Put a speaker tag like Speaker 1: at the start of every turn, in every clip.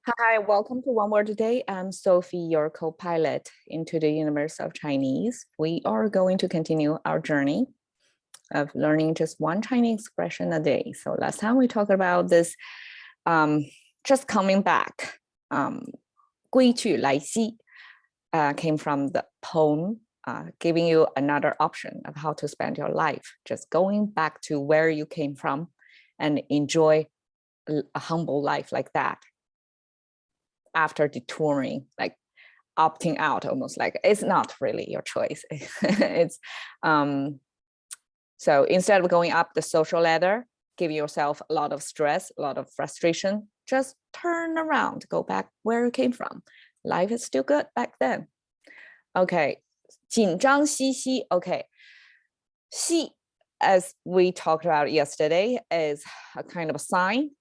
Speaker 1: Hi, welcome to One Word Today. I'm Sophie, your co-pilot into the universe of Chinese. We are going to continue our journey of learning just one Chinese expression a day. So last time we talked about this, just coming back. 归去来兮 came from the poem, giving you another option of how to spend your life, just going back to where you came from and enjoy a humble life like that. After detouring, like opting out, almost like it's not really your choice. It's so instead of going up the social ladder, giving yourself a lot of stress, a lot of frustration, just turn around, go back where you came from. Life is still good back then. Okay, 紧张兮兮. Okay, 兮, as we talked about yesterday, is a kind of a sign.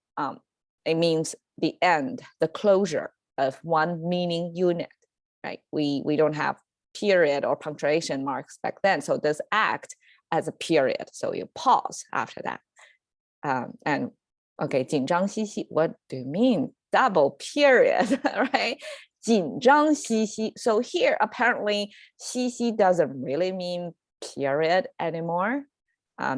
Speaker 1: It means the end, the closure of one meaning unit, right? We don't have period or punctuation marks back then, so this act as a period, so you pause after that. And okay, 紧张兮兮, what do you mean? Double period, right? 紧张兮兮. So here, apparently, 兮兮 doesn't really mean period anymore,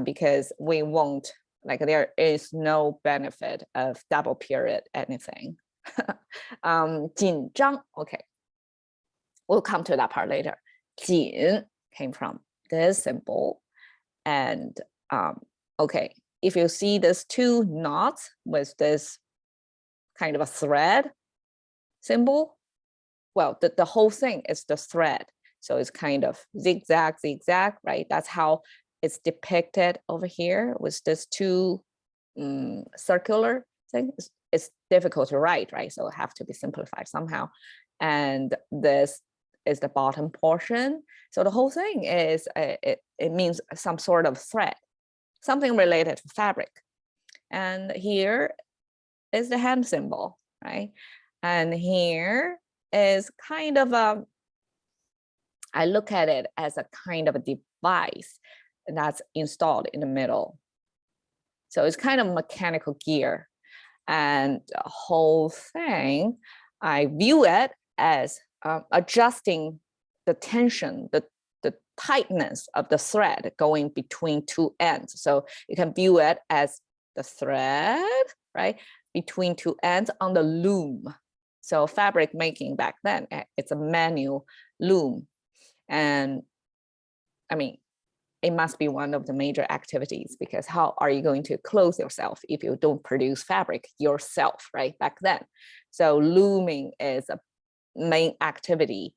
Speaker 1: because we won't, like there is no benefit of double period anything. 紧张, okay. We'll come to that part later. 紧 came from this symbol. And okay, if you see this two knots with this kind of a thread symbol, well, the whole thing is the thread. So it's kind of zigzag, zigzag, right? That's how it's depicted over here with this two circular thing. It's difficult to write, right? So it have to be simplified somehow. And this is the bottom portion. So the whole thing is, it means some sort of thread, something related to fabric. And here is the hand symbol, right? And here is kind of a, I look at it as a kind of a device that's installed in the middle. So it's kind of mechanical gear. And the whole thing, I view it as adjusting the tension, the tightness of the thread going between two ends. So you can view it as the thread, right, between two ends on the loom. So fabric making back then, it's a manual loom. And I mean, it must be one of the major activities, because how are you going to clothe yourself if you don't produce fabric yourself, right, back then? So looming is a main activity.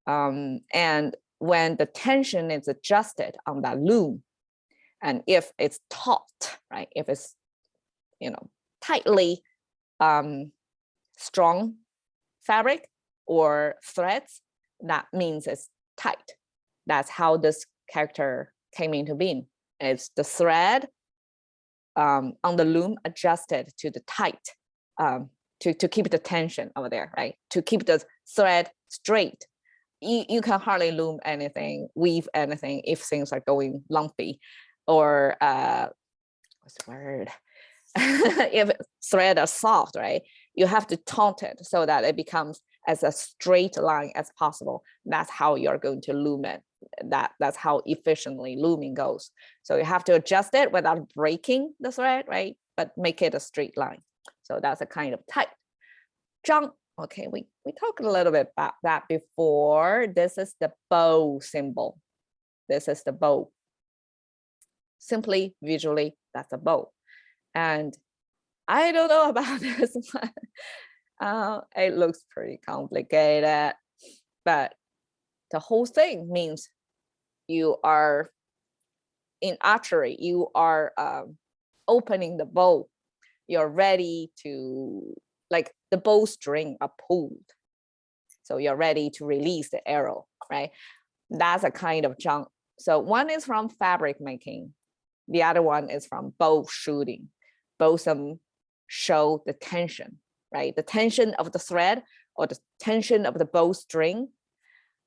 Speaker 1: And when the tension is adjusted on that loom, and if it's taut, right, if it's, tightly strong fabric or threads, that means it's tight. That's how this character came into being. It's the thread on the loom adjusted to the tight, to keep the tension over there, right? To keep the thread straight. You can hardly loom anything, weave anything if things are going lumpy, or what's the word? If thread are soft, right? You have to taut it so that it becomes as a straight line as possible. That's how you're going to loom it. That's how efficiently looming goes. So you have to adjust it without breaking the thread, right? But make it a straight line. So that's a kind of tight. 张, okay, we talked a little bit about that before. This is the bow symbol. This is the bow. Simply visually, that's a bow. And I don't know about this one. It looks pretty complicated, but the whole thing means you are in archery, you are opening the bow. You're ready to, like the bowstring are pulled. So you're ready to release the arrow, right? That's a kind of jump. So one is from fabric making. The other one is from bow shooting. Both of them show the tension, right? The tension of the thread or the tension of the bowstring.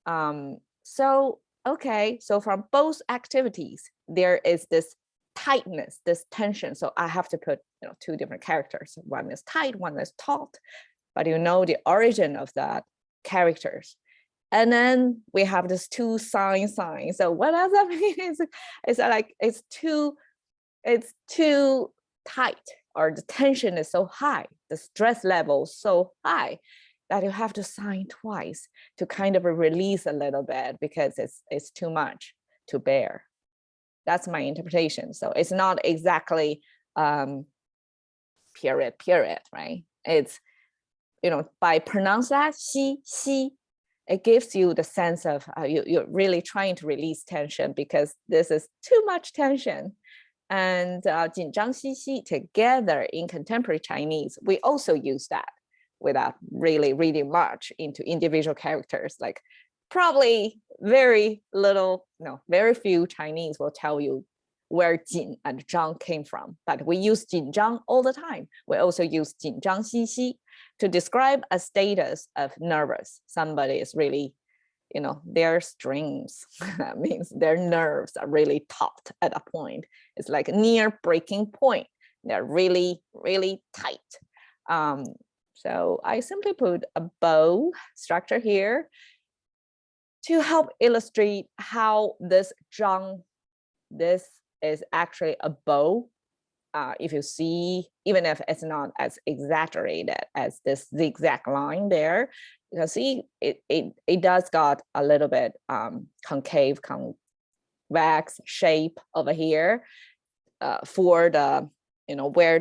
Speaker 1: So, okay, so from both activities, there is this tightness, this tension. So I have to put two different characters. One is tight, one is taut. but you know the origin of that characters. And then we have this two signs. So what does that mean? It's like it's too tight, or the tension is so high, the stress level is so high that you have to sign twice to kind of release a little bit because it's too much to bear. That's my interpretation. So it's not exactly period, right? It's, by pronounce that, xi, it gives you the sense of you're really trying to release tension because this is too much tension. And 紧张兮兮 together in contemporary Chinese, we also use that without really reading much into individual characters. Like probably very few Chinese will tell you where Jin and Zhang came from, but we use 紧张 all the time. We also use 紧张兮兮 to describe a status of nervous. Somebody is really, their strings, that means their nerves are really taut at a point. It's like near breaking point. They're really, really tight. So I simply put a bow structure here to help illustrate how this zhang, this is actually a bow. If you see, even if it's not as exaggerated as this zigzag line there, you can see it does got a little bit concave, convex shape over here for the, where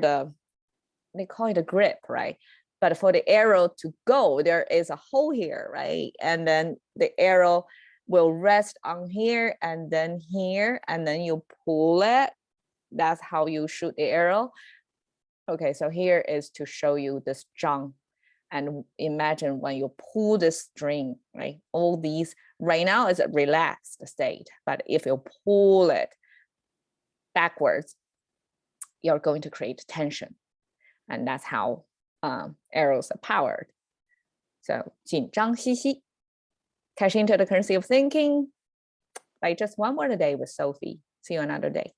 Speaker 1: they call it a grip, right? But for the arrow to go, there is a hole here, right? And then the arrow will rest on here and then here, and then you pull it. That's how you shoot the arrow. Okay, so here is to show you this zhang. And imagine when you pull this string, right? All these, right now is a relaxed state, but if you pull it backwards, you're going to create tension. And that's how arrows are powered. So 紧张兮兮, cash into the currency of thinking by just one word a day with Sophie. See you another day.